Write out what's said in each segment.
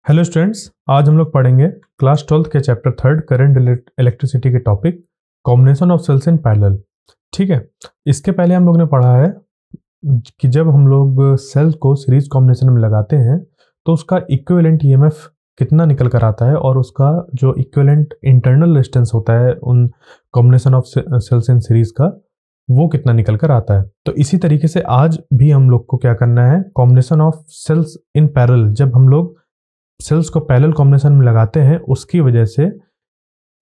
Hello students, आज हम लोग पढ़ेंगे क्लास 12th के चैप्टर 3 करंट इलेक्ट्रिसिटी के topic combination of cells in parallel. ठीक है, इसके पहले हम लोग ने पढ़ा है कि जब हम लोग सेल को सीरीज कॉम्बिनेशन में लगाते हैं तो उसका इक्विवेलेंट ईएमएफ कितना निकल कर आता है और उसका जो इक्विवेलेंट इंटरनल रेजिस्टेंस होता है उन combination of cells in series का वो कितना निकल कर आता है। तो इसी तरीके से आज भी हम लोग को क्या करना है, combination of cells in parallel, जब हम लोग सेल्स को पैरेलल कॉम्बिनेशन में लगाते हैं उसकी वजह से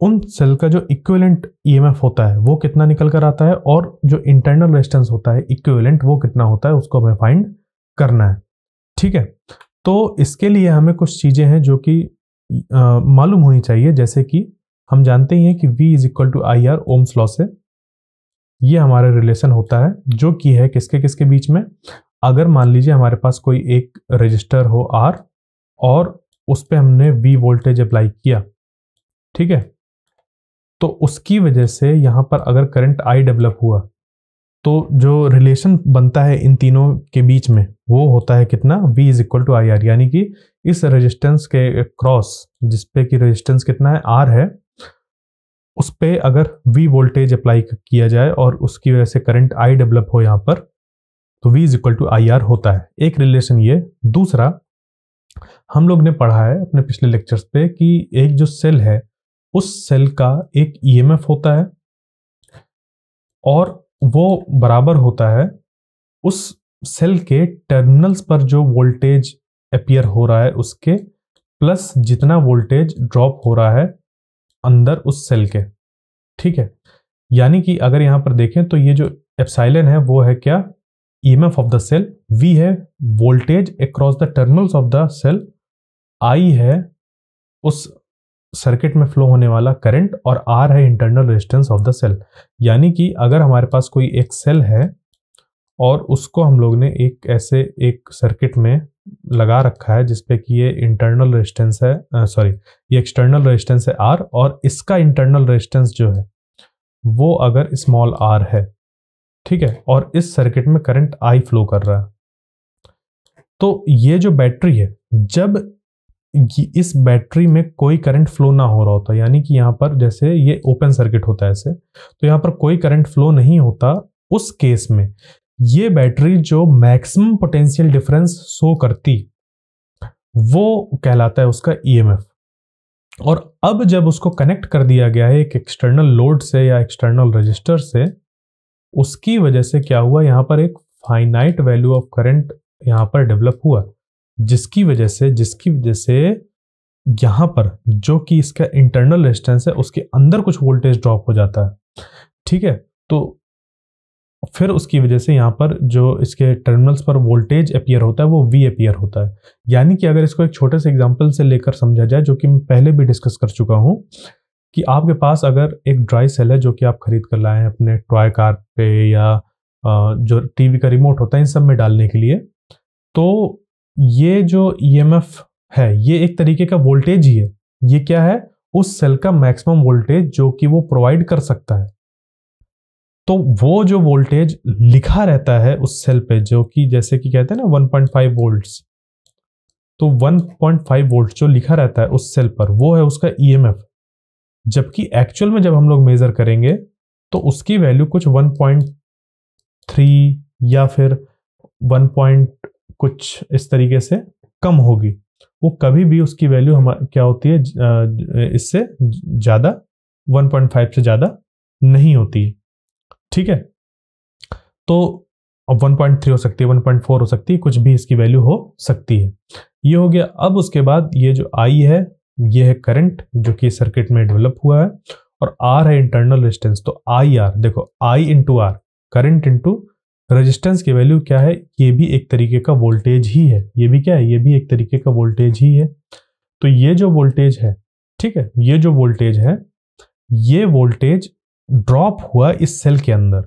उन सेल का जो इक्विवेलेंट ईएमएफ होता है वो कितना निकल कर आता है और जो इंटरनल रेजिस्टेंस होता है इक्विवेलेंट वो कितना होता है उसको हमें फाइंड करना है। ठीक है, तो इसके लिए हमें कुछ चीजें हैं जो कि मालूम होनी चाहिए, जैसे कि हम जानते ही हैं कि V is equal to I R Ohm's law से ये हमारा रिलेशन होता है जो कि है किसके किसके बीच में। अगर मान लीजिए हमारे पास कोई एक रजिस्टर हो R और उस पर हमने V वोल्टेज अप्लाई किया, ठीक है, तो उसकी वजह से यहां पर अगर करंट I डेवलप हुआ तो जो रिलेशन बनता है इन तीनों के बीच में वो होता है कितना, V is equal to I R. यानी कि इस रेजिस्टेंस के क्रॉस जिसपे कि रेजिस्टेंस कितना है R है, उस पे अगर V वोल्टेज अप्लाई किया जाए और उसकी वजह से करंट I डेवलप हो यहां पर तो V is equal to I R होता है। एक रिलेशन ये। दूसरा, हम लोग ने पढ़ा है अपने पिछले लेक्चर्स पे कि एक जो सेल है उस सेल का एक ईएमएफ होता है और वो बराबर होता है उस सेल के टर्मिनल्स पर जो वोल्टेज अपीयर हो रहा है उसके प्लस जितना वोल्टेज ड्रॉप हो रहा है अंदर उस सेल के। ठीक है, यानी कि अगर यहां पर देखें तो ये जो एप्सिलॉन है वो है क्या, EMF of the cell, V है voltage across the terminals of the cell, I है उस सर्किट में फ्लो होने वाला करंट और R है internal resistance of the cell. यानी कि अगर हमारे पास कोई एक सेल है और उसको हम लोग ने एक ऐसे एक सर्किट में लगा रखा है जिसपे कि ये इंटरनल रेजिस्टेंस है, ये एक्सटर्नल रेजिस्टेंस है R और इसका इंटरनल रेजिस्टेंस जो है वो अगर स्मॉल r है, ठीक है, और इस सर्किट में करंट I फ्लो कर रहा है, तो ये जो बैटरी है जब इस बैटरी में कोई करंट फ्लो ना हो रहा होता, यानी कि यहां पर जैसे ये ओपन सर्किट होता है ऐसे, तो यहां पर कोई करंट फ्लो नहीं होता, उस केस में ये बैटरी जो मैक्सिमम पोटेंशियल डिफरेंस शो करती वो कहलाता है उसका ईएमएफ। और अब जब उसको कनेक्ट कर दिया गया है एक एक्सटर्नल लोड से या एक्सटर्नल रजिस्टर से, उसकी वजह से क्या हुआ, यहां पर एक फाइनाइट वैल्यू ऑफ करंट यहां पर डेवलप हुआ जिसकी वजह से यहां पर जो कि इसका इंटरनल रेजिस्टेंस है उसके अंदर कुछ वोल्टेज ड्रॉप हो जाता है। ठीक है, तो फिर उसकी वजह से यहां पर जो इसके टर्मिनल्स पर वोल्टेज अपीयर होता है वो V अपीयर होता है। यानी कि अगर इसको एक छोटे से एग्जांपल से लेकर समझा जाए, जो कि मैं पहले भी डिस्कस कर चुका हूं, कि आपके पास अगर एक ड्राई सेल है जो कि आप खरीद कर लाए हैं अपने टॉय कार पे या जो टीवी का रिमोट होता है इन सब में डालने के लिए, तो ये जो ईएमएफ है ये एक तरीके का वोल्टेज ही है। ये क्या है, उस सेल का मैक्सिमम वोल्टेज जो कि वो प्रोवाइड कर सकता है। तो वो जो वोल्टेज लिखा रहता है उस सेल पे जो कि जैसे कि कहते हैं ना 1.5 वोल्ट्स, तो 1.5 वोल्ट जो लिखा रहता है उस सेल पर वो है उसका ईएमएफ। जबकि एक्चुअल में जब हम लोग मेजर करेंगे तो उसकी वैल्यू कुछ 1.3 या फिर 1. कुछ इस तरीके से कम होगी। वो कभी भी उसकी वैल्यू क्या होती है, इससे ज्यादा 1.5 से ज्यादा नहीं होती है। ठीक है, तो अब 1.3 हो सकती है, 1.4 हो सकती है, कुछ भी इसकी वैल्यू हो सकती है। ये हो गया। अब उसके बाद ये जो I है ये है करंट जो कि सर्किट में डेवलप हुआ है और R है इंटरनल रेजिस्टेंस। तो IR देखो, I into R, current into resistance की वैल्यू क्या है, ये भी एक तरीके का वोल्टेज ही है। ये भी क्या है, ये भी एक तरीके का वोल्टेज ही है। तो ये जो वोल्टेज है, ठीक है, ये जो वोल्टेज है ये वोल्टेज ड्रॉप हुआ इस सेल के अंदर,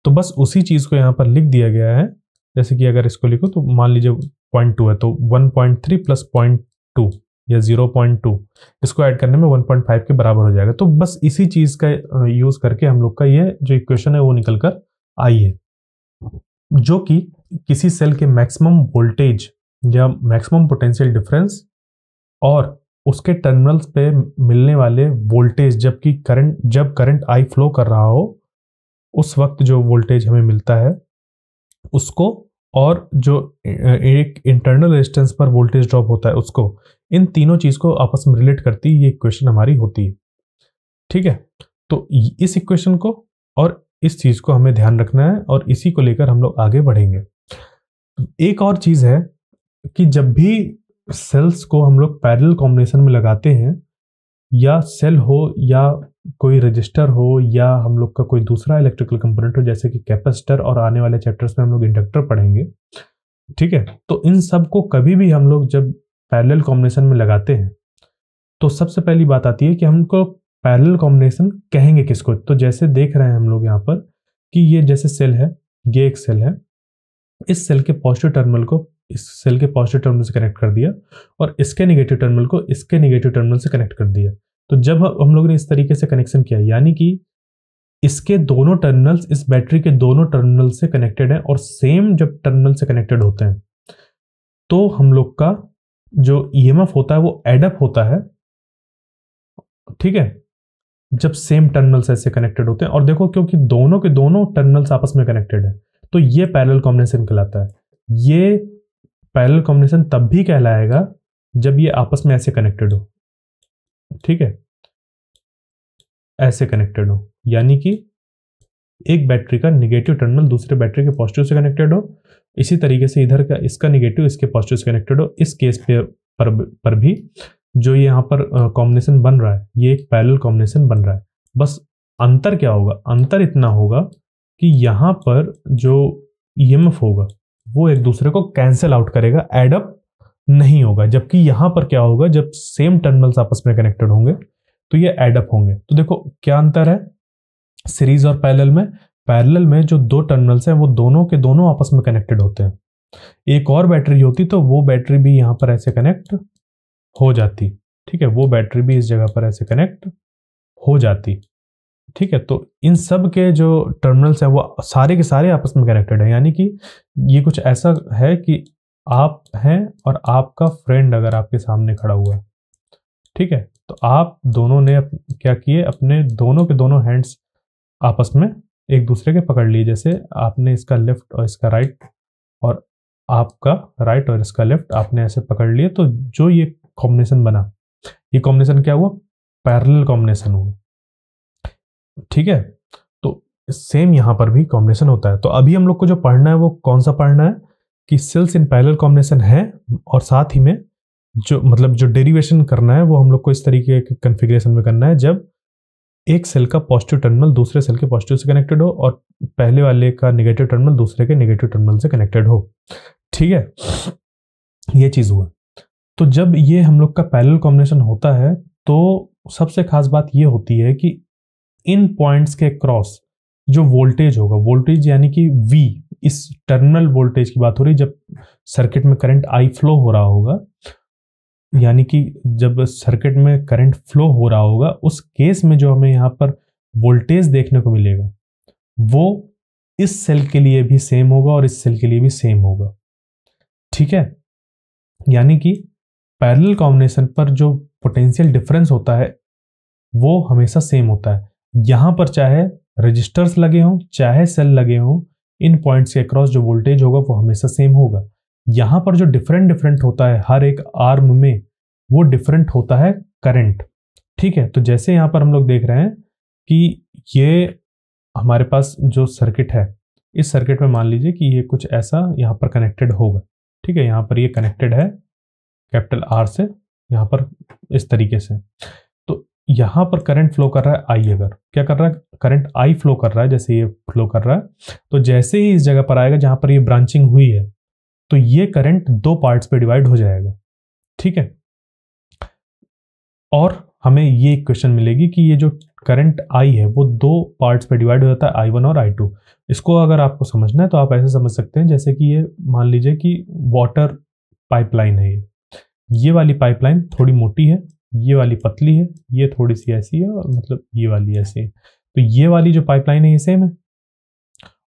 तो बस उसी चीज को यहां पर लिख दिया गया है। जैसे कि अगर इसको लिखो तो मान लीजिए 0.2 है तो 1.3 प्लस 0.2 या 0.2 इसको ऐड करने में 1.5 के बराबर हो जाएगा। तो बस इसी चीज का यूज करके हम लोग का ये जो इक्वेशन है वो निकल कर आई है, जो कि किसी सेल के मैक्सिमम वोल्टेज या मैक्सिमम पोटेंशियल डिफरेंस और उसके टर्मिनल्स पे मिलने वाले वोल्टेज, जब करंट आई फ्लो कर रहा हो उस वक्त जो वोल्टेज हमें मिलता है उसको, और जो एक इंटरनल रेजिस्टेंस पर वोल्टेज ड्रॉप होता है उसको, इन तीनों चीज को आपस में रिलेट करती ये इक्वेशन हमारी होती है। ठीक है, तो इस इक्वेशन को और इस चीज को हमें ध्यान रखना है और इसी को लेकर हम लोग आगे बढ़ेंगे। एक और चीज है कि जब भी सेल्स को हम लोग पैरेलल कॉम्बिनेशन में लगाते हैं, या सेल हो या कोई रजिस्टर हो या हम लोग का कोई दूसरा इलेक्ट्रिकल कंपोनेंट हो जैसे कि कैपेसिटर, और आने वाले चैप्टर्स में हम लोग इंडक्टर पढ़ेंगे। ठीक है, तो इन सब को कभी भी हम लोग जब पैरेलल कॉम्बिनेशन में लगाते हैं तो सबसे पहली बात आती है कि हमको पैरेलल कॉम्बिनेशन कहेंगे किसको। तो जैसे देख रहे हैं हम लोग यहाँ पर कि ये जैसे सेल है, ये एक सेल है, इस सेल के पॉजिटिव टर्मिनल को इस सेल के पॉजिटिव टर्मिनल से कनेक्ट कर दिया और इसके नेगेटिव टर्मिनल को इसके नेगेटिव टर्मिनल से कनेक्ट कर दिया। तो जब हम लोग ने इस तरीके से कनेक्शन किया, यानी कि इसके दोनों टर्मिनल्स इस बैटरी के दोनों टर्मिनल से कनेक्टेड है, और सेम जब टर्मिनल से कनेक्टेड होते हैं तो हम लोग का जो ईएमएफ होता है वो एडअप होता है। ठीक है, जब सेम टर्मिनल्स ऐसे कनेक्टेड होते हैं, और देखो क्योंकि दोनों के दोनों टर्मिनल्स आपस में कनेक्टेड है तो ये पैरेलल कॉम्बिनेशन कहलाता है। ये पैरेलल कॉम्बिनेशन तब भी कहलाएगा जब ये आपस में ऐसे कनेक्टेड हो। ठीक है, ऐसे कनेक्टेड हो, यानी कि एक बैटरी का नेगेटिव टर्मिनल दूसरे बैटरी के पॉजिटिव से कनेक्टेड हो, इसी तरीके से इधर का इसका नेगेटिव इसके पॉजिटिव से कनेक्टेड हो। इस केस पर भी जो ये यहाँ पर कॉम्बिनेशन बन रहा है ये एक पैरेलल कॉम्बिनेशन बन रहा है। बस अंतर क्या होगा, अंतर इतना होगा कि यहाँ पर जो ईएमएफ होगा वो एक दूसरे को कैंसिल आउट करेगा, एडअप नहीं होगा। जबकि यहाँ पर क्या होगा, जब सेम टर्मिनल्स आपस में कनेक्टेड होंगे तो ये एडअप होंगे। तो देखो क्या अंतर है सीरीज और पैरेलल में। पैरेलल में जो दो टर्मिनल्स हैं वो दोनों के दोनों आपस में कनेक्टेड होते हैं। एक और बैटरी होती तो वो बैटरी भी यहाँ पर ऐसे कनेक्ट हो जाती। ठीक है, वो बैटरी भी इस जगह पर ऐसे कनेक्ट हो जाती। ठीक है, तो इन सब के जो टर्मिनल्स हैं वो सारे के सारे आपस में कनेक्टेड है, यानी कि ये कुछ ऐसा है कि आप हैं और आपका फ्रेंड अगर आपके सामने खड़ा हुआ है। ठीक है, तो आप दोनों ने क्या किए, अपने दोनों के दोनों हैंड्स आपस में एक दूसरे के पकड़ लिए। जैसे आपने इसका लेफ्ट और इसका राइट, और आपका राइट और इसका लेफ्ट आपने ऐसे पकड़ लिए, तो जो ये कॉम्बिनेशन बना, ये कॉम्बिनेशन क्या हुआ, पैरेलल कॉम्बिनेशन हुआ। ठीक है, तो सेम यहां पर भी कॉम्बिनेशन होता है। तो अभी हम लोग को जो पढ़ना है वो कौन सा पढ़ना है कि सेल्स इन पैरेलल कॉम्बिनेशन है, और साथ ही में जो डेरिवेशन करना है वो हम लोग को इस तरीके के कॉन्फ़िगरेशन में करना है जब एक सेल का पॉजिटिव टर्मिनल दूसरे सेल के पॉजिटिव से कनेक्टेड हो और पहले वाले का नेगेटिव टर्मिनल दूसरे के नेगेटिव टर्मिनल से कनेक्टेड हो। ठीक है, ये चीज हुआ। तो जब ये हम लोग का पैरेलल कॉम्बिनेशन होता है तो सबसे खास बात ये होती है कि इन पॉइंट्स के क्रॉस जो वोल्टेज होगा, वोल्टेज यानी कि V, इस टर्मिनल वोल्टेज की बात हो रही, जब सर्किट में करंट आई फ्लो हो रहा होगा, यानी कि जब सर्किट में करंट फ्लो हो रहा होगा उस केस में जो हमें यहाँ पर वोल्टेज देखने को मिलेगा वो इस सेल के लिए भी सेम होगा और इस सेल के लिए भी सेम होगा। ठीक है, यानी कि पैरेलल कॉम्बिनेशन पर जो पोटेंशियल डिफरेंस होता है वो हमेशा सेम होता है। यहां पर चाहे रजिस्टर्स लगे हों चाहे सेल लगे हों, इन पॉइंट्स के क्रॉस जो वोल्टेज होगा वो हमेशा सेम होगा। यहां पर जो डिफरेंट होता है हर एक आर्म में, वो डिफरेंट होता है करंट। ठीक है, तो जैसे यहां पर हम लोग देख रहे हैं कि ये हमारे पास जो सर्किट है, इस सर्किट में मान लीजिए कि ये कुछ ऐसा यहां पर कनेक्टेड होगा। ठीक है, यहां पर ये कनेक्टेड है कैपिटल R से, यहां पर इस तरीके से। तो यहां पर करंट फ्लो कर रहा है I, अगर क्या कर रहा है, करंट I फ्लो कर रहा है, जैसे ये फ्लो कर रहा है, तो जैसे ही इस जगह पर आएगा जहां पर ये ब्रांचिंग हुई है तो ये करंट दो पार्ट्स पे डिवाइड हो जाएगा। ठीक है, और हमें ये इक्वेशन मिलेगी कि ये जो करंट I है वो दो पार्ट्स पे डिवाइड हो जाता है, I1 और I2। इसको अगर आपको समझना है तो आप ऐसे समझ सकते हैं जैसे कि ये मान लीजिए कि वाटर पाइपलाइन है, ये वाली पाइपलाइन थोड़ी मोटी है, ये वाली पतली है, ये थोड़ी सी ऐसी है, और मतलब ये वाली ऐसी है। तो ये वाली जो पाइपलाइन है ये सेम है,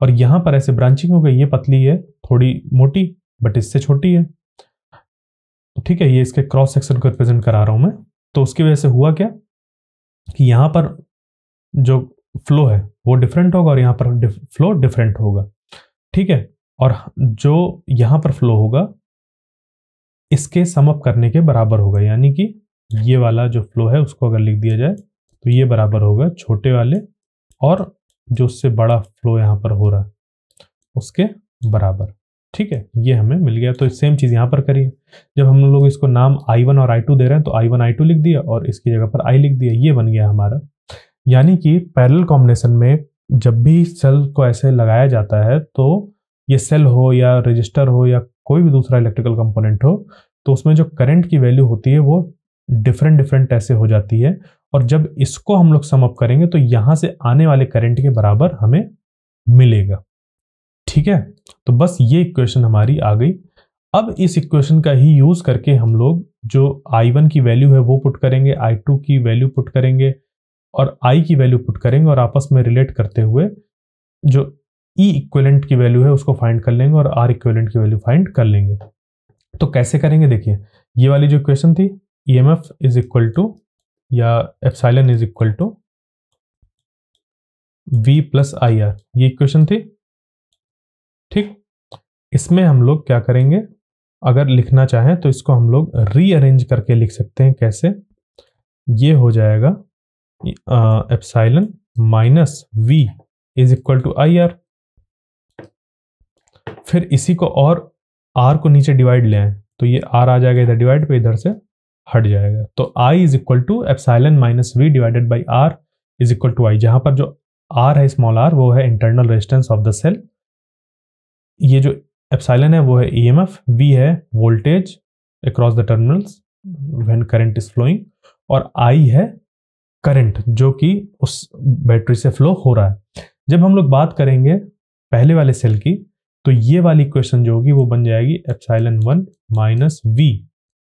और यहां पर ऐसे ब्रांचिंग हो गई, ये पतली है थोड़ी मोटी बट इससे छोटी है। ठीक है, ये इसके क्रॉस सेक्शन को रिप्रेजेंट करा रहा हूं मैं। तो उसकी वजह से हुआ क्या कि यहां पर जो फ्लो है वो डिफरेंट होगा और यहां पर फ्लो डिफरेंट होगा। ठीक है, और जो यहां पर फ्लो होगा इसके सम अप करने के बराबर होगा, यानी कि ये वाला जो फ्लो है उसको अगर लिख दिया जाए तो ये बराबर होगा छोटे वाले और जो उससे बड़ा फ्लो यहां पर हो रहा है उसके बराबर। ठीक है, ये हमें मिल गया। तो सेम चीज यहां पर करिए, जब हम लोग इसको नाम I1 और I2 दे रहे हैं तो I1 I2 लिख दिया और इसकी जगह पर I लिख दिया, ये बन गया हमारा। यानी कि पैरेलल कॉम्बिनेशन में जब भी सेल को ऐसे लगाया जाता है तो ये सेल हो या रजिस्टर हो या कोई भी दूसरा इलेक्ट्रिकल कंपोनेंट हो, तो उसमें जो करंट की वैल्यू होती है वो डिफरेंट डिफरेंट ऐसे हो जाती है, और जब इसको हम लोग सम अप करेंगे तो यहां से आने वाले करंट के बराबर हमें मिलेगा। ठीक है, तो बस ये इक्वेशन हमारी आ गई। अब इस इक्वेशन का ही यूज करके हम लोग जो I1 की वैल्यू है वो पुट करेंगे, I2 की वैल्यू पुट करेंगे और I की वैल्यू पुट करेंगे, और आपस में रिलेट करते हुए जो E इक्विवेलेंट की वैल्यू है उसको फाइंड कर लेंगे और R इक्विवेलेंट की वैल्यू फाइंड कर लेंगे। तो कैसे करेंगे, देखिए ये वाली जो इक्वेशन थी EMF इज इक्वल टू या epsilon is equal to V plus IR, ये इक्वेशन थी। ठीक, इसमें हम लोग क्या करेंगे, अगर लिखना चाहें तो इसको हम लोग रीअरेंज करके लिख सकते हैं। कैसे, ये हो जाएगा epsilon minus V is equal to IR, फिर इसी को और R को नीचे डिवाइड ले आए तो ये R आ जाएगा इधर डिवाइड पे, इधर से हट जाएगा। तो I is equal to epsilon minus V divided by R is equal to I, जहां पर जो R है स्मॉल r वो है internal resistance of the cell, ये जो एप्सिलॉन है वो है EMF, V है voltage across the terminals when current is flowing, और I है करंट जो कि उस बैटरी से फ्लो हो रहा है। जब हम लोग बात करेंगे पहले वाले सेल की तो ये वाली इक्वेशन जो होगी वो बन जाएगी epsilon 1 minus V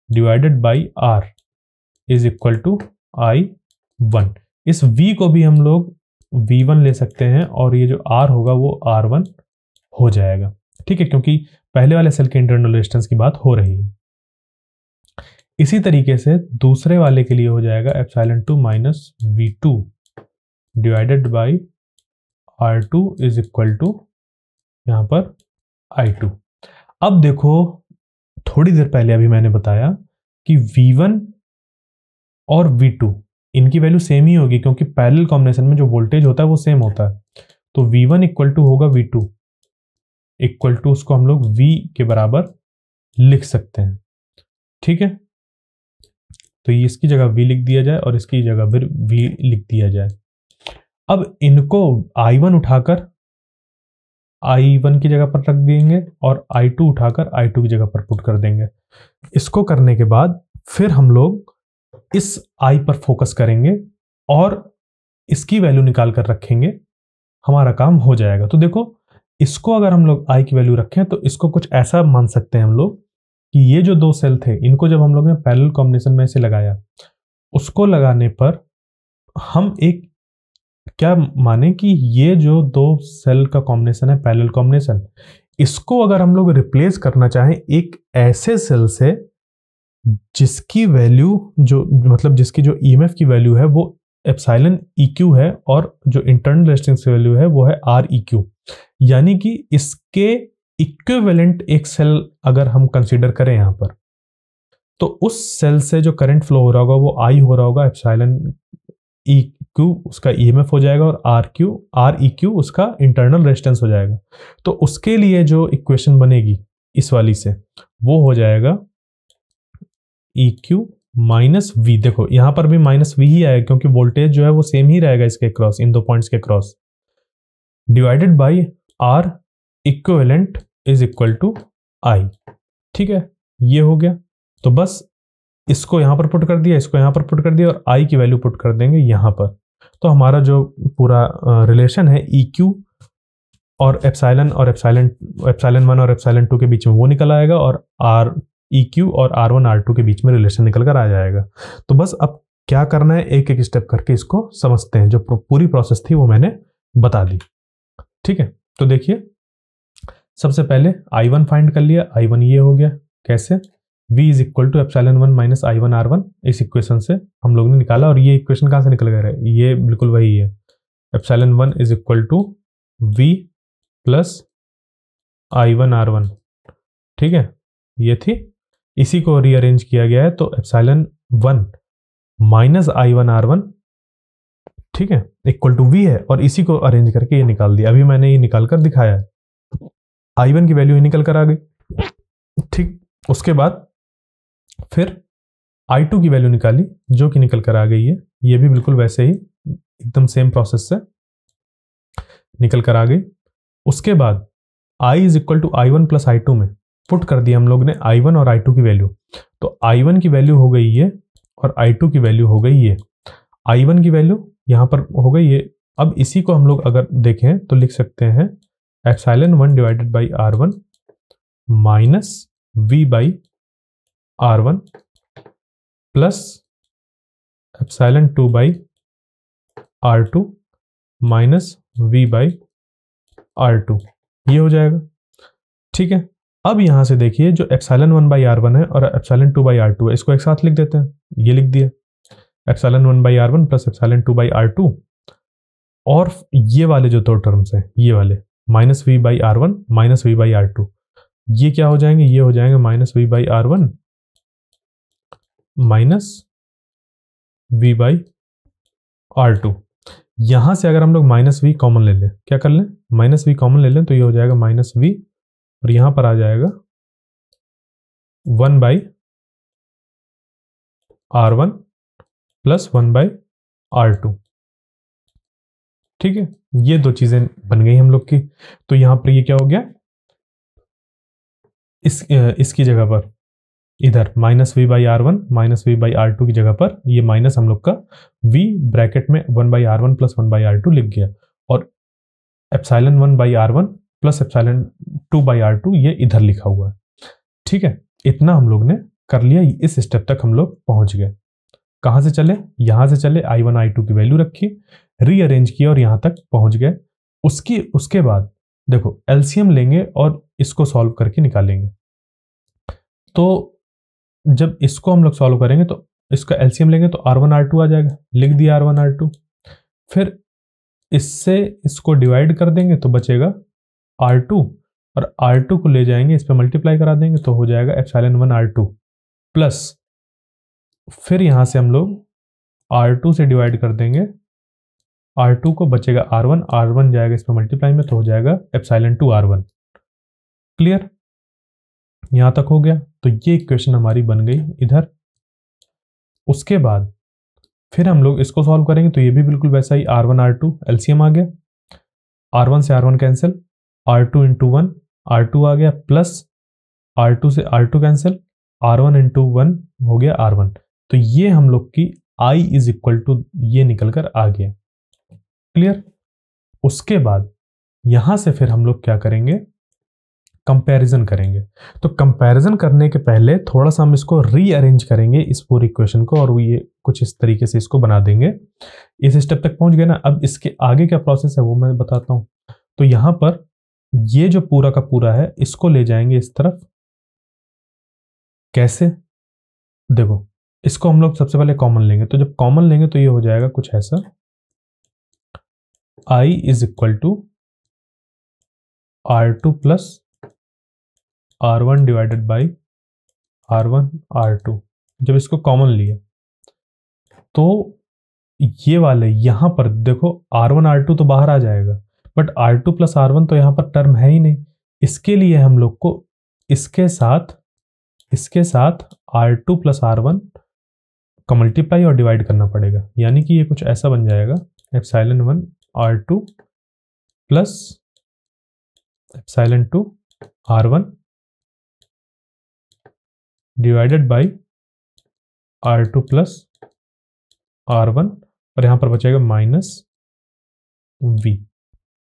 divided by R is equal to I1। इस V को भी हम लोग V1 ले सकते हैं और ये जो R होगा वो R1 हो जाएगा। ठीक है, क्योंकि पहले वाले सेल के इंटरनल रेजिस्टेंस की बात हो रही है। इसी तरीके से दूसरे वाले के लिए हो जाएगा epsilon 2 minus V2 divided by R2 is equal to यहां पर I2। अब देखो, थोड़ी देर पहले अभी मैंने बताया कि V1 और V2 इनकी वैल्यू सेम ही होगी, क्योंकि पैरेलल कॉम्बिनेशन में जो वोल्टेज होता है वो सेम होता है। तो V1 इक्वल टू होगा V2 इक्वल टू, उसको हम लोग V के बराबर लिख सकते हैं। ठीक है, तो ये इसकी जगह V लिख दिया जाए और इसकी जगह फिर V लिख दिया जाए। अब इनको I1 उठाकर I1 की जगह पर रख देंगे और I2 उठाकर I2 की जगह पर पुट कर देंगे। इसको करने के बाद फिर हम लोग इस I पर फोकस करेंगे और इसकी वैल्यू निकाल कर रखेंगे, हमारा काम हो जाएगा। तो देखो, इसको अगर हम लोग I की वैल्यू रखें तो इसको कुछ ऐसा मान सकते हैं हम लोग कि ये जो दो सेल थे इनको जब हम लोग ने पैरेलल कॉम्बिनेशन में से लगाया, उसको लगाने पर हम एक क्या माने कि ये जो दो सेल का कॉम्बिनेशन है पैरेलल कॉम्बिनेशन, इसको अगर हम लोग रिप्लेस करना चाहें एक ऐसे सेल से जिसकी वैल्यू जो मतलब जिसकी जो EMF की वैल्यू है वो एप्सिलॉन EQ है और जो इंटरनल रेजिस्टेंस की वैल्यू है वो है REQ, यानी कि इसके इक्विवेलेंट एक सेल अगर हम कंसीडर करें यहां पर, तो उस सेल से जो करंट फ्लो हो रहा होगा वो I हो रहा होगा, एप्सिलॉन EQ उसका EMF हो जाएगा और REQ उसका इंटरनल रेजिस्टेंस हो जाएगा। तो उसके लिए जो इक्वेशन बनेगी इस वाली से वो हो जाएगा EQ माइनस V। देखो यहां पर भी माइनस V ही आएगा क्योंकि वोल्टेज जो है वो सेम ही रहेगा इसके क्रॉस, इन दो पॉइंट्स के cross, divided by R equivalent is equal to I। ठीक है, ये हो गया। तो बस इसको यहां पर पुट कर दिया, इसको यहां पर पुट कर दिया और I की वैल्यू पुट कर देंगे यहां पर। तो हमारा जो पूरा रिलेशन है EQ और एप्सिलॉन 1 और एप्सिलॉन 2 के बीच में वो निकल आएगा और REQ और R1 R2 के बीच में रिलेशन निकल कर आ जाएगा। तो बस अब क्या करना है, एक एक स्टेप करके इसको समझते हैं। जो पूरी प्रोसेस थी वो मैंने बता दी। ठीक है, तो देखिए सबसे पहले I1 फाइंड कर लिया। I1 ये हो गया, कैसे v is equal to epsilon 1 minus I1 R1 इस इक्वेशन से हम लोग ने निकाला। और ये इक्वेशन कहाँ से निकल गया है, ये बिल्कुल वही है, epsilon 1 is equal to v plus I1 R1। ठीक है, ये थी, इसी को रीअरेंज किया गया है तो एप्सिलॉन 1 माइनस I1 R1, ठीक है, इक्वल टू v है, और इसी को अरेंज करके ये निकाल दिया। अभी मैंने ये निकाल कर दिखाया है, I1 की वैल्यू ही निकल कर आ गई। ठीक, उसके बाद फिर I2 की वैल्यू निकाली जो कि निकल कर आ गई है, ये भी बिल्कुल वैसे ही एकदम सेम प्रोसेस से निकल कर आ गई। उसके बाद I is equal to I1 plus I2 में पुट कर दिया हम लोग ने I1 और I2 की वैल्यू। तो I1 की वैल्यू हो गई ये और I2 की वैल्यू हो गई ये। I1 की वैल्यू यहाँ पर हो गई ये। अब इसी को हम लोग अगर देखें तो लिख सकते हैं epsilon 1 divided by R1 minus v by R1 plus epsilon 2 by R2 minus v by R2, ये हो जाएगा। ठीक है, अब यहां से देखिए जो एप्सिलॉन 1 बाई R1 है और एप्सिलॉन 2 बाई R2 है, इसको एक साथ लिख देते हैं। ये लिख दिया epsilon 1 by R1 plus epsilon 2 by R2, और ये वाले जो दो टर्म्स हैं ये वाले minus v by R1 minus v by R2, ये क्या हो जाएंगे, ये हो जाएंगे minus v by R1 minus v by R2। यहां से अगर हम लोग माइनस v कॉमन ले लें, क्या कर लें, माइनस v कॉमन ले लें तो ये हो जाएगा माइनस v, और यहां पर आ जाएगा 1 by R1 plus 1 by R2। ठीक है, ये दो चीजें बन गई हम लोग की। तो यहां पर ये क्या हो गया, इसकी जगह पर इधर minus v by R1 minus v by R2 की जगह पर ये माइनस हम लोग का v ब्रैकेट में 1 by R1 plus 1 by R2 लिख गया, और epsilon 1 by R1 plus epsilon 2 by R2 ये इधर लिखा हुआ है। ठीक है, इतना हम लोग ने कर लिया, इस स्टेप तक हम लोग पहुंच गए। कहां से चले, यहां से चले, I1 I2 की वैल्यू रखी, रीअरेंज किया और यहां तक पहुंच गए। उसके बाद देखो एलसीएम लेंगे और इसको सॉल्व करके निकालेंगे। तो जब इसको हम लोग सॉल्व करेंगे तो इसका एलसीएम लेंगे तो R1 R2 आ जाएगा, लिख दिया R1 R2। फिर इससे इसको डिवाइड कर देंगे तो बचेगा R2, और R2 को ले जाएंगे इस पर मल्टीप्लाई करा देंगे तो हो जाएगा एप्सिलॉन 1 R2 प्लस, फिर यहां से हम लोग R2 से डिवाइड कर देंगे, R2 को बचेगा R1, R1 जाएगा इस पर मल्टीप्लाई में तो हो जाएगा एप्सिलॉन 2 R1। क्लियर, यहां तक हो गया। तो ये इक्वेशन हमारी बन गई इधर। उसके बाद फिर हम लोग इसको सॉल्व करेंगे तो ये भी बिल्कुल वैसा ही, R1 R2 एलसीएम आ गया, R1 से R1 cancel, R2 into 1 R2 आ गया, प्लस R2 से R2 कैंसिल, R1 इंटू 1 हो गया R1। तो ये हम लोग की I इज इक्वल टू ये निकल कर आ गया। क्लियर, उसके बाद यहां से फिर हम लोग क्या करेंगे, कंपैरिजन करेंगे। तो कंपैरिजन करने के पहले थोड़ा सा हम इसको रीअरेंज करेंगे इस पूरी इक्वेशन को, और ये कुछ इस तरीके से इसको बना देंगे। इस स्टेप तक पहुंच गए ना, अब इसके आगे क्या प्रोसेस है वो मैं बताता हूं। तो यहां पर ये जो पूरा का पूरा है इसको ले जाएंगे इस तरफ। कैसे, देखो इसको हम लोग सबसे पहले कॉमन लेंगे, तो जब कॉमन लेंगे तो ये हो जाएगा कुछ ऐसा, I is equal to R2 plus R1 divided by R1 R2। जब इसको कॉमन लिया तो ये वाले यहां पर देखो R1 R2 तो बाहर आ जाएगा, बट R2 प्लस R1 तो यहां पर टर्म है ही नहीं। इसके लिए हम लोग को इसके साथ R2 प्लस R1 का मल्टीप्लाई और डिवाइड करना पड़ेगा, यानी कि ये कुछ ऐसा बन जाएगा epsilon 1 R2 plus epsilon 2 R1 divided by R2 plus R1, और यहां पर बचेगा माइनस v।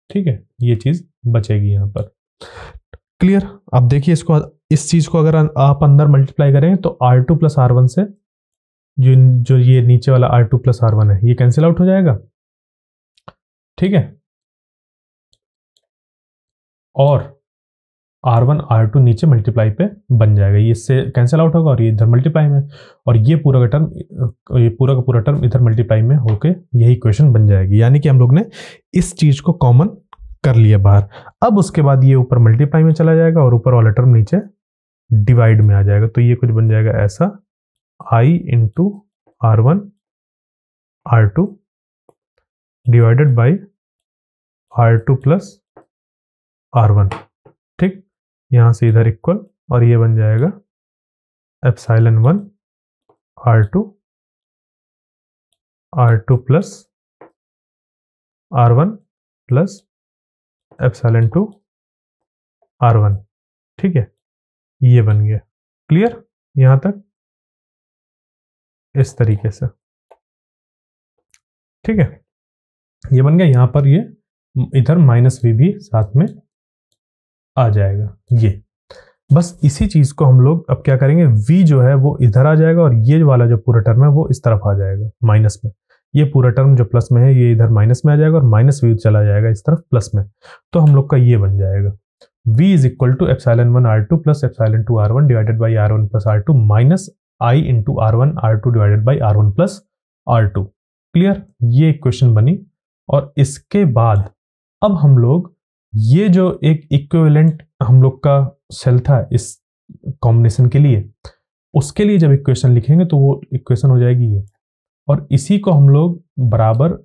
ठीक है, ये चीज बचेगी यहां पर। क्लियर, अब देखिए इसको, इस चीज को अगर आप अंदर मल्टीप्लाई करें तो R2 प्लस R1 से जो ये नीचे वाला R2 प्लस R1 है ये कैंसिल आउट हो जाएगा। ठीक है, और R1 R2 नीचे मल्टीप्लाई पे बन जाएगा, ये इससे कैंसिल आउट होगा और ये इधर मल्टीप्लाई में, और ये पूरा का पूरा टर्म इधर मल्टीप्लाई में होके यही इक्वेशन बन जाएगी। यानी कि हम लोग ने इस चीज को कॉमन कर लिया बाहर। अब उसके बाद ये ऊपर मल्टीप्लाई में चला जाएगा और ऊपर वाला टर्म नीचे डिवाइड में आ जाएगा, तो ये कुछ बन जाएगा ऐसा, I into R1 R2 divided by R2 plus R1। ठीक, यहां से इधर इक्वल, और ये बन जाएगा epsilon 1 R2 plus R1 plus epsilon 2 R1। ठीक है, ये बन गया। क्लियर यहां तक, इस तरीके से। ठीक है, ये बन गया। यहां पर ये इधर -v भी साथ में आ जाएगा। ये बस इसी चीज को हम लोग अब क्या करेंगे, v जो है वो इधर आ जाएगा और ये वाला जो पूरा टर्म है वो इस तरफ आ जाएगा माइनस में। ये पूरा टर्म जो प्लस में है ये इधर माइनस में आ जाएगा और -v चला जाएगा इस तरफ प्लस में। तो हम लोग का ये बन जाएगा v is equal to epsilon 1 R2 plus epsilon 2 R1 divided by R1 plus R2 minus I into R1 R2 divided by R1 plus R2। Clear, ये इक्वेशन बनी। और इसके बाद अब हम लोग ये जो एक इक्विवेलेंट हम लोग का सेल था इस कॉम्बिनेशन के लिए, उसके लिए जब इक्वेशन लिखेंगे तो वो इक्वेशन हो जाएगी ये, और इसी को हम लोग बराबर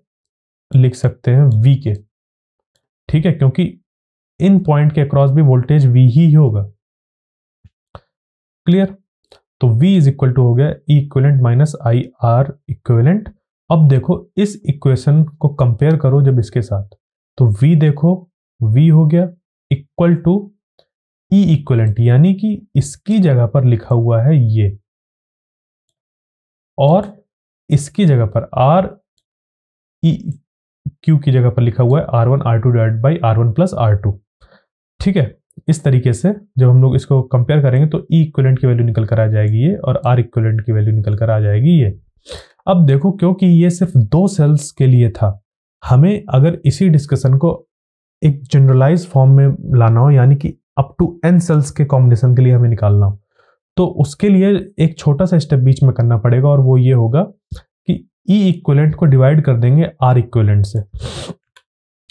लिख सकते हैं v के। ठीक है, क्योंकि इन पॉइंट के अक्रॉस भी वोल्टेज v ही होगा। क्लियर, तो v इज इक्वल टू हो गया E equivalent minus I R equivalent. अब देखो इस इक्वेशन को कंपेयर करो जब इसके साथ, तो v देखो v हो गया इक्वल टू E इक्विवेलेंट, यानी कि इसकी जगह पर लिखा हुआ है ये, और इसकी जगह पर R E Q की जगह पर लिखा हुआ है R1 R2 divide by R1 plus R2। ठीक है, इस तरीके से जब हम लोग इसको कंपेयर करेंगे तो E इक्विवेलेंट की वैल्यू निकल कर आ जाएगी ये, और R इक्विवेलेंट की वैल्यू निकल कर आ जाएगी ये। अब देखो, क्योंकि ये सिर्फ 2 सेल्स के लिए था, हमें अगर इसी डिस्कशन को एक जनरलाइज फॉर्म में लाना हो, यानी कि अप टू n सेल्स के कॉम्बिनेशन के लिए हमें निकालना हो, तो उसके लिए एक छोटा सा स्टेप बीच में करना पड़ेगा, और वो ये होगा कि E इक्विवेलेंट को डिवाइड कर देंगे R इक्विवेलेंट से।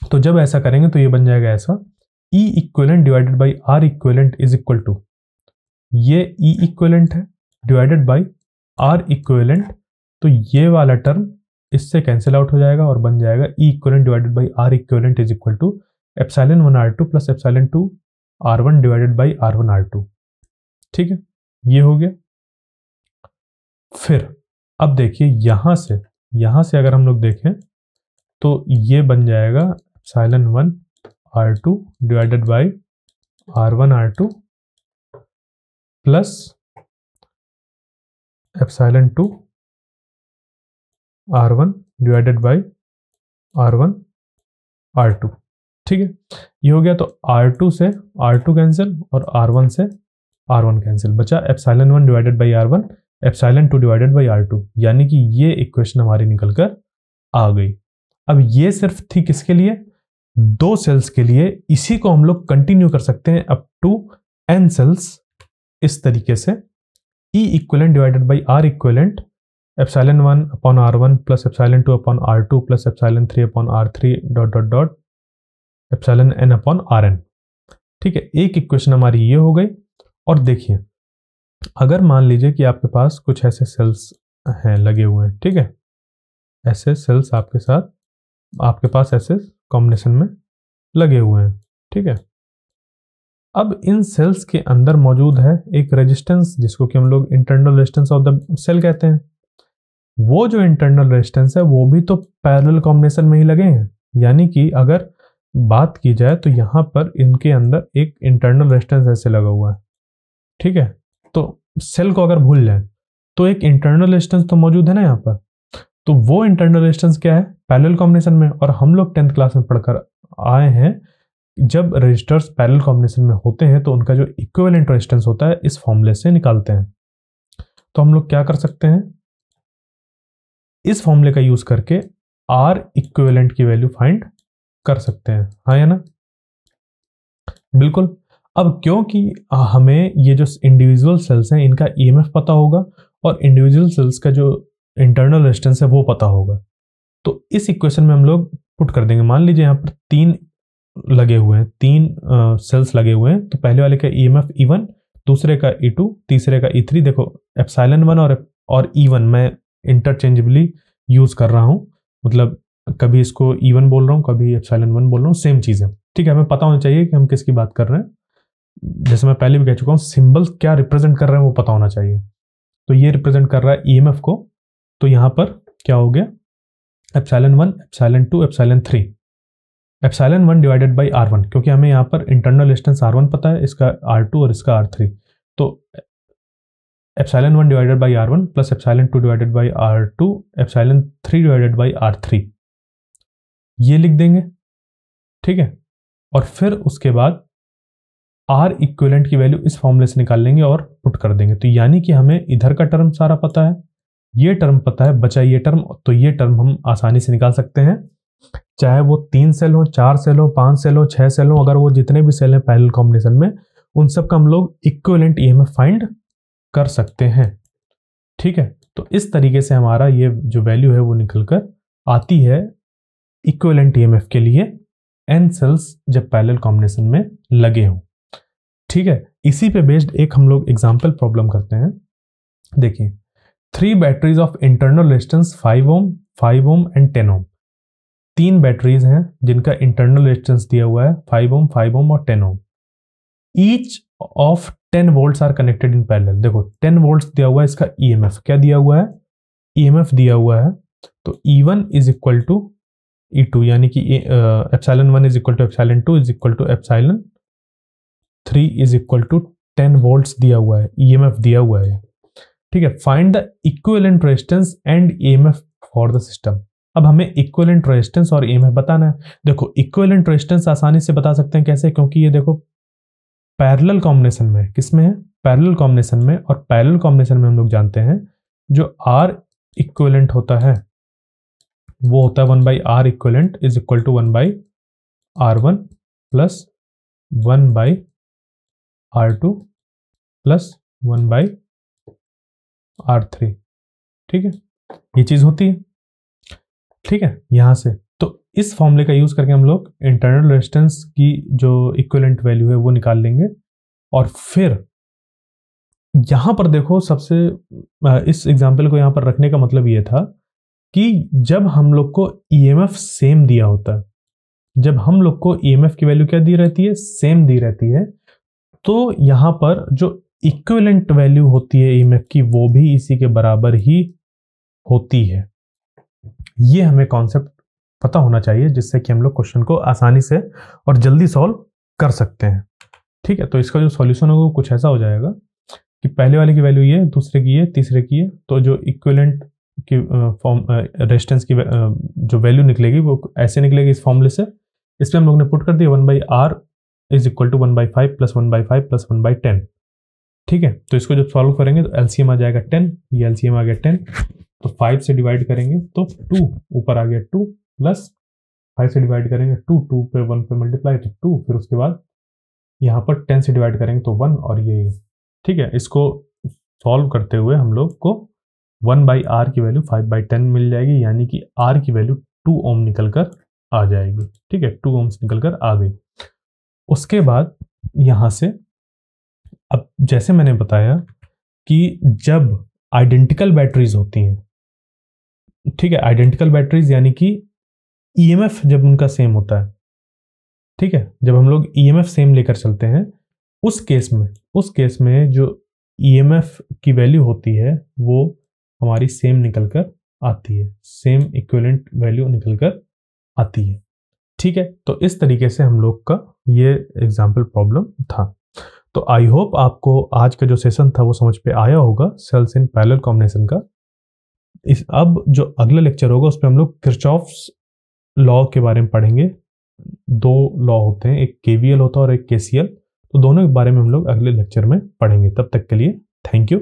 तो जब ऐसा करेंगे तो ये बन जाएगा ऐसा, E equivalent divided by R equivalent is equal to, ये E इक्विवेलेंट है डिवाइडेड बाई R इक्विवेलेंट, तो ये वाला टर्म इससे कैंसिल आउट हो जाएगा और बन जाएगा E equivalent divided by R equivalent is equal to epsilon 1 R2 plus epsilon 2 R1 divided by R1 R2। ठीक है, ये हो गया। फिर अब देखिए यहां से अगर हम लोग देखें तो ये बन जाएगा epsilon 1 R2 divided by R1 R2 plus epsilon 2 R1 divided by R1 R2। ठीक है, ये हो गया। तो R2 से R2 कैंसिल और R1 से R1 कैंसिल, बचा epsilon 1 divided by R1 epsilon 2 divided by R2, यानी कि ये इक्वेशन हमारी निकल कर आ गई। अब ये सिर्फ थी किसके लिए, 2 सेल्स के लिए। इसी को हम लोग कंटिन्यू कर सकते हैं अप टू n सेल्स इस तरीके से। E equivalent divided by R equivalent epsilon 1 upon R1 plus epsilon 2 upon R2 plus epsilon 3 upon R3 dot dot dot epsilon n upon Rn। ठीक है, एक इक्वेशन हमारी ये हो गई। और देखिए, अगर मान लीजिए कि आपके पास कुछ ऐसे सेल्स हैं लगे हुए हैं, ठीक है, ऐसे सेल्स आपके पास ऐसे कॉम्बिनेशन में लगे हुए हैं। ठीक है, अब इन सेल्स के अंदर मौजूद है एक रेजिस्टेंस, जिसको कि हम लोग internal resistance of the cell कहते हैं। वो जो इंटरनल रेजिस्टेंस है वो भी तो पैरेलल कॉम्बिनेशन में ही लगे हैं, यानी कि अगर बात की जाए तो यहाँ पर इनके अंदर एक इंटरनल रेजिस्टेंस ऐसे लगा हुआ है। ठीक है, तो सेल को अगर भूल जाए तो एक इंटरनल रेजिस्टेंस तो मौजूद है ना यहाँ पर। तो वो इंटरनल रेजिस्टेंस क्या है, पैरेलल कॉम्बिनेशन में। और हम लोग 10th क्लास में पढ़कर आए हैं, जब रेजिस्टर्स पैरेलल कॉम्बिनेशन में होते हैं तो उनका जो इक्विवेलेंट रेजिस्टेंस होता है इस फॉर्मूले से निकालते हैं। तो हम लोग क्या कर सकते हैं, इस फॉर्मूले का यूज करके R इक्विवेलेंट की वैल्यू फाइंड कर सकते हैं, हाँ या ना। बिल्कुल। अब क्योंकि हमें ये जो इंडिविजुअल सेल्स हैं इनका ईएमएफ पता होगा और इंडिविजुअल सेल्स का जो इंटरनल रेजिस्टेंस है वो पता होगा, तो इस इक्वेशन में हम लोग पुट कर देंगे। मान लीजिए यहाँ पर 3 लगे हुए हैं, 3 सेल्स लगे हुए हैं, तो पहले वाले का ईएमएफ E1, दूसरे का E2, तीसरे का E3। देखो एप्सिलॉन 1 और E1 मैं इंटरचेंजेबली यूज कर रहा हूँ, मतलब कभी इसको E1 बोल रहा हूँ, कभी एप्सिलॉन 1 बोल रहा हूँ, सेम चीज है। ठीक है, हमें पता होना चाहिए कि हम किसकी बात कर रहे हैं। जैसे मैं पहले भी कह चुका हूँ, सिंबल्स क्या रिप्रेजेंट कर रहे हैं वो पता होना चाहिए। तो ये रिप्रेजेंट कर रहा है ईएमएफ को, तो यहां पर क्या हो गया, epsilon 1, epsilon 2, epsilon 3, epsilon 1 divided by R1, क्योंकि हमें यहाँ पर इंटरनल रेजिस्टेंस R1 पता है, इसका R2 और इसका R3, तो epsilon 1 divided by R1 plus epsilon 2 divided by R2, epsilon 3 divided by R3, ये लिख देंगे। ठीक है, और फिर उसके बाद R इक्विवेलेंट की वैल्यू इस फॉर्मूले से निकाल लेंगे और पुट कर देंगे। तो यानी कि हमें इधर का टर्म सारा पता है, ये टर्म पता है, बचा ये टर्म, तो ये टर्म हम आसानी से निकाल सकते हैं, चाहे वो 3 सेल हो, 4 सेल हो, 5 सेल हो, 6 सेल हो, अगर वो जितने भी सेल हैं पैरेलल कॉम्बिनेशन में, उन सब का हम लोग इक्विवेलेंट ईएमएफ फाइंड कर सकते हैं। ठीक है, तो इस तरीके से हमारा ये जो वैल्यू है वो निकल कर आती है इक्विवेलेंट ईएमएफ के लिए n सेल्स जब पैरेलल कॉम्बिनेशन में लगे हों। ठीक है, इसी पे बेस्ड एक हम लोग एग्जाम्पल प्रॉब्लम करते हैं। देखिए, 3 batteries of internal resistance 5 ohm, 5 ohm and 10 ohm. 3 batteries हैं जिनका इंटरनल रेजिस्टेंस दिया हुआ है 5 ओम, 5 ओम और 10 ohm. Each of 10 volts are connected in parallel. देखो 10 वोल्ट्स दिया हुआ है, इसका ईएमएफ क्या दिया हुआ है, ईएमएफ दिया हुआ है, तो E1 is equal to E2, यानी कि एप्सिलॉन 1 is equal to epsilon 2 is equal to epsilon 3 is equal to 10 volts दिया हुआ है, ईएमएफ दिया हुआ है। ठीक है, find the equivalent resistance and EMF for the system. अब हमें इक्विवेलेंट रेजिस्टेंस और ईएमएफ बताना है। देखो इक्विवेलेंट रेजिस्टेंस आसानी से बता सकते हैं, कैसे, क्योंकि ये देखो पैरेलल कॉम्बिनेशन में, किसमें है, पैरेलल कॉम्बिनेशन में, और पैरेलल कॉम्बिनेशन में हम लोग जानते हैं जो R इक्विवेलेंट होता है वो होता है 1 by R equivalent is equal to 1 by R1 plus 1 by R2 plus 1 by R3। ठीक है, ये चीज होती है। ठीक है, यहां से तो इस फॉर्मूले का यूज करके हम लोग इंटरनल रेजिस्टेंस की जो इक्विवेलेंट वैल्यू है वो निकाल लेंगे। और फिर यहां पर देखो, सबसे इस एग्जांपल को यहां पर रखने का मतलब ये था कि जब हम लोग को ईएमएफ सेम दिया होता है, जब हम लोग को ईएमएफ की वैल्यू क्या दी रहती है, सेम दी रहती है, तो यहां पर जो इक्विवेलेंट वैल्यू होती है ईएमएफ की वो भी इसी के बराबर ही होती है। ये हमें कॉन्सेप्ट पता होना चाहिए, जिससे कि हम लोग क्वेश्चन को आसानी से और जल्दी सॉल्व कर सकते हैं। ठीक है, तो इसका जो सॉल्यूशन होगा वो कुछ ऐसा हो जाएगा कि पहले वाले की वैल्यू ये, दूसरे की ये, तीसरे की ये, तो जो इक्विवेलेंट की फॉर्म रेजिस्टेंस की जो वैल्यू निकलेगी वो ऐसे निकलेगी इस फॉर्मूले से। इसमें हम लोग ने पुट कर दिया 1 by R is equal to 1 by 5 plus 1 by 5 plus 1 by 10। ठीक है, तो इसको जब सॉल्व करेंगे तो एलसीएम आ जाएगा 10, ये एलसीएम आ गया 10, तो 5 से डिवाइड करेंगे तो 2 ऊपर आ गया 2 प्लस 5 से डिवाइड करेंगे 2, 2 पे 1 पे मल्टीप्लाई तो 2, फिर उसके बाद यहाँ पर 10 से डिवाइड करेंगे तो 1 और ये। ठीक है, इसको सॉल्व करते हुए हम लोग को 1 बाई R की वैल्यू 5 बाई 10 मिल जाएगी, यानी कि R की वैल्यू 2 ओम निकल कर आ जाएगी। ठीक है, 2 ओम्स निकल कर आ गई। उसके बाद यहां से अब जैसे मैंने बताया कि जब आइडेंटिकल बैटरीज होती हैं, ठीक है, आइडेंटिकल बैटरीज यानी कि ईएमएफ जब उनका सेम होता है, ठीक है, जब हम लोग ईएमएफ सेम लेकर चलते हैं, उस केस में जो ईएमएफ की वैल्यू होती है वो हमारी सेम निकल कर आती है, सेम इक्विवेलेंट वैल्यू निकल कर आती है। ठीक है, तो इस तरीके से हम लोग का ये एग्जाम्पल प्रॉब्लम था। तो आई होप आपको आज का जो सेशन था वो समझ पे आया होगा सेल्स इन पैरेलल कॉम्बिनेशन का। अब जो अगला लेक्चर होगा उसमें हम लोग किरचॉफ्स लॉ के बारे में पढ़ेंगे। 2 लॉ होते हैं, एक केवीएल होता है और एक केसीएल, तो दोनों के बारे में हम लोग अगले लेक्चर में पढ़ेंगे। तब तक के लिए थैंक यू।